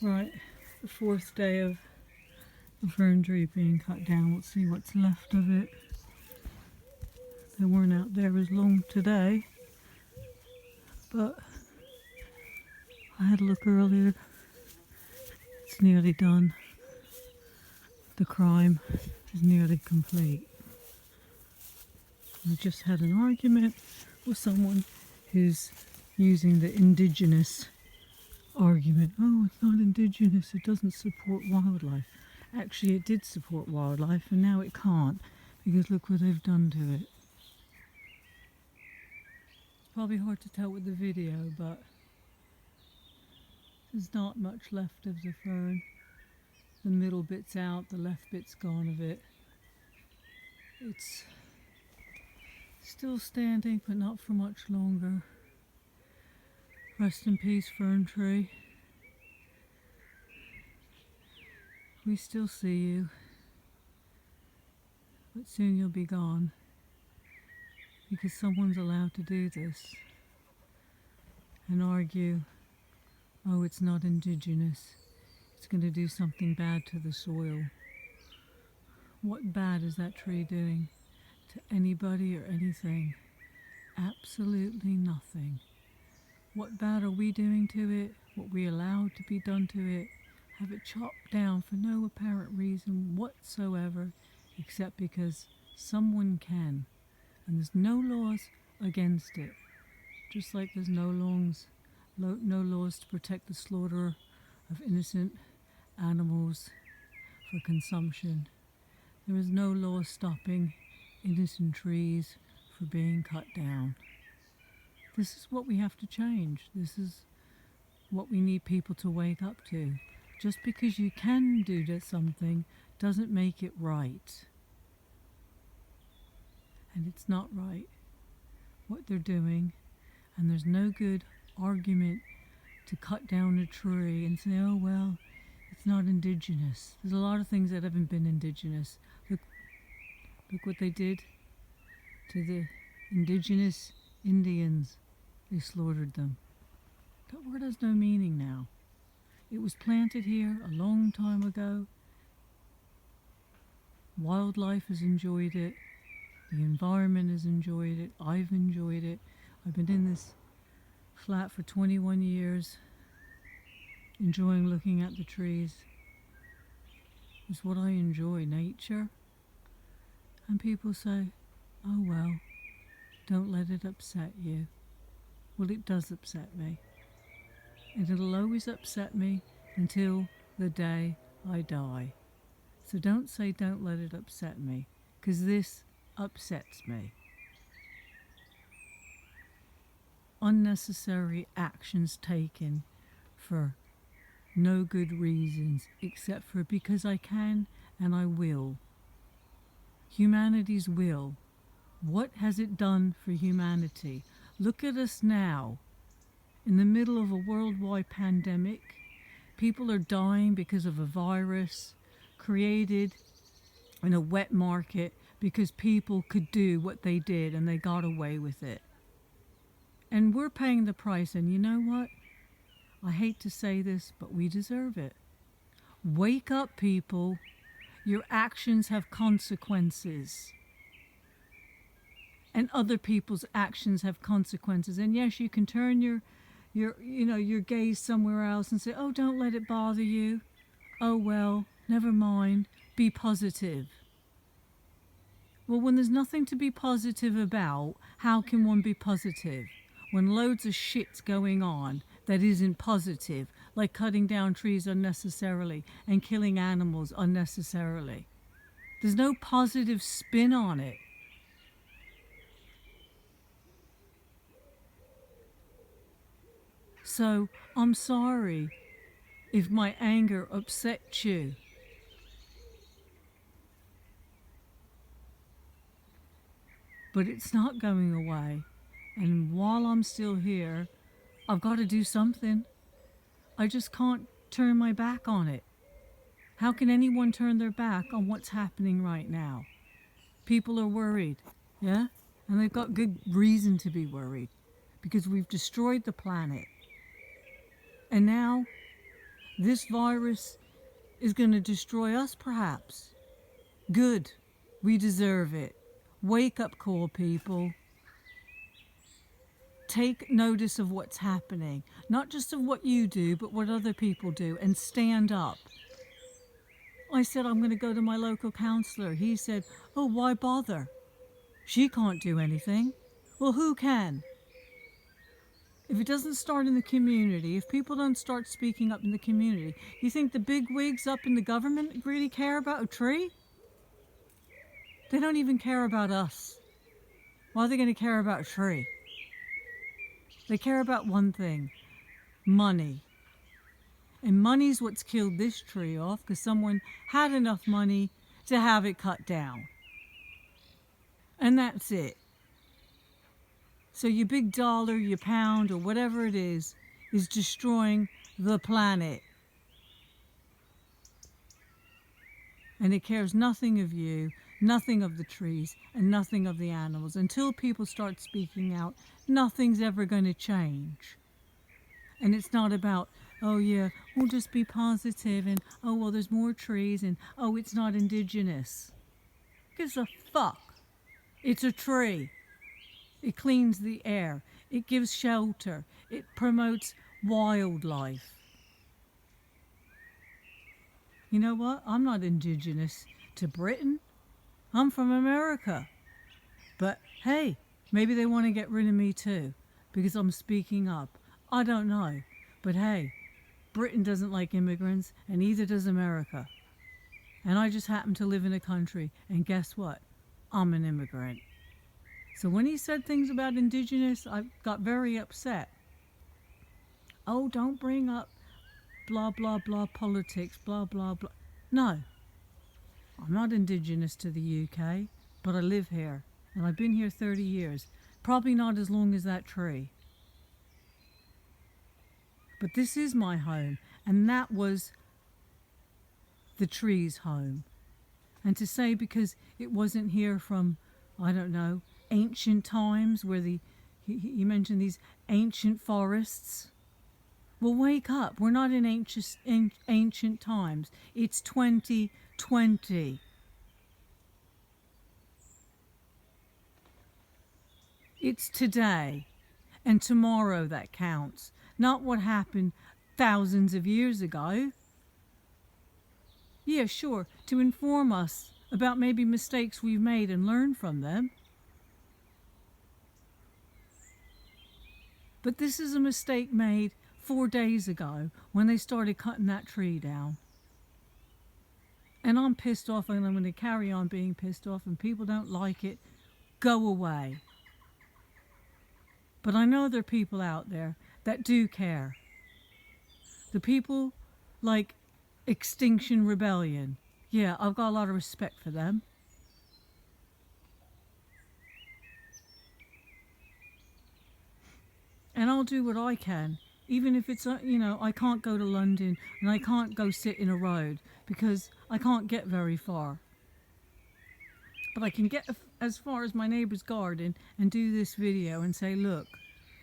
Right, the fourth day of the fern tree being cut down. We'll see what's left of it. They weren't out there as long today, but I had a look earlier. It's nearly done. The crime is nearly complete. I just had an argument with someone who's using the indigenous argument. Oh, it's not indigenous, it doesn't support wildlife. Actually, it did support wildlife, and now it can't, because look what they've done to it. It's probably hard to tell with the video, but there's not much left of the fern. The middle bit's out, the left bit's gone of it. It's still standing, but not for much longer. Rest in peace, fern tree. We still see you, but soon you'll be gone, because someone's allowed to do this and argue, oh, it's not indigenous, it's going to do something bad to the soil. What bad is that tree doing to anybody or anything? Absolutely nothing. What bad are we doing to it? What we allowed to be done to it? Have it chopped down for no apparent reason whatsoever, except because someone can. And there's no laws against it. Just like there's no laws to protect the slaughter of innocent animals for consumption. There is no law stopping innocent trees for being cut down. This is what we have to change. This is what we need people to wake up to. Just because you can do something doesn't make it right. And it's not right what they're doing. And there's no good argument to cut down a tree and say, oh, well, it's not indigenous. There's a lot of things that haven't been indigenous. Look what they did to the indigenous Indians. They slaughtered them. That word has no meaning now. It was planted here a long time ago. Wildlife has enjoyed it. The environment has enjoyed it. I've enjoyed it. I've been in this flat for 21 years, enjoying looking at the trees. It's what I enjoy, nature. And people say, oh well, don't let it upset you. Well, it does upset me. And it'll always upset me until the day I die. So don't say don't let it upset me, because this upsets me. Unnecessary actions taken for no good reasons, except for because I can and I will. Humanity's will. What has it done for humanity? Look at us now. In the middle of a worldwide pandemic, people are dying because of a virus created in a wet market because people could do what they did and they got away with it. And we're paying the price, and you know what? I hate to say this, but we deserve it. Wake up, people. Your actions have consequences. And other people's actions have consequences. And yes, you can turn your gaze somewhere else and say, oh, don't let it bother you. Oh, well, never mind. Be positive. Well, when there's nothing to be positive about, how can one be positive? When loads of shit's going on that isn't positive, like cutting down trees unnecessarily and killing animals unnecessarily. There's no positive spin on it. So I'm sorry if my anger upset you. But it's not going away. And while I'm still here, I've got to do something. I just can't turn my back on it. How can anyone turn their back on what's happening right now? People are worried, yeah? And they've got good reason to be worried, because we've destroyed the planet. And now This virus is going to destroy us, perhaps. Good. We deserve it. Wake up call, people. Take notice of what's happening. Not just of what you do, but what other people do. And stand up. I said, I'm going to go to my local counselor. He said, oh, why bother? She can't do anything. Well, who can? If it doesn't start in the community, if people don't start speaking up in the community, you think the big wigs up in the government really care about a tree? They don't even care about us. Why are they going to care about a tree? They care about one thing, money. And money's what's killed this tree off because someone had enough money to have it cut down. And that's it. So your big dollar, your pound, or whatever it is destroying the planet. And it cares nothing of you, nothing of the trees, and nothing of the animals. Until people start speaking out, nothing's ever going to change. And it's not about, oh yeah, we'll just be positive, and oh well, there's more trees, and oh, it's not indigenous. Who gives a fuck? It's a tree. It cleans the air. It gives shelter. It promotes wildlife. You know what? I'm not indigenous to Britain. I'm from America. But hey, maybe they want to get rid of me too because I'm speaking up. I don't know. But hey, Britain doesn't like immigrants, and neither does America. And I just happen to live in a country, and guess what? I'm an immigrant. So when he said things about indigenous, I got very upset. Oh, don't bring up blah, blah, blah politics, blah, blah, blah. No, I'm not indigenous to the UK, but I live here, and I've been here 30 years. Probably not as long as that tree. But this is my home, and that was the tree's home. And to say because it wasn't here from, I don't know, ancient times where he mentioned these ancient forests. Well, wake up. We're not in ancient times. It's 2020. It's today and tomorrow that counts, not what happened thousands of years ago. Yeah, sure, to inform us about maybe mistakes we've made and learn from them. But this is a mistake made 4 days ago when they started cutting that tree down. And I'm pissed off, and I'm going to carry on being pissed off, and people don't like it. Go away. But I know there are people out there that do care. The people like Extinction Rebellion. Yeah, I've got a lot of respect for them. And I'll do what I can, even if it's, I can't go to London and I can't go sit in a road because I can't get very far. But I can get as far as my neighbor's garden and do this video and say, look,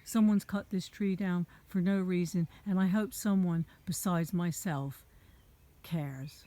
someone's cut this tree down for no reason, and I hope someone besides myself cares.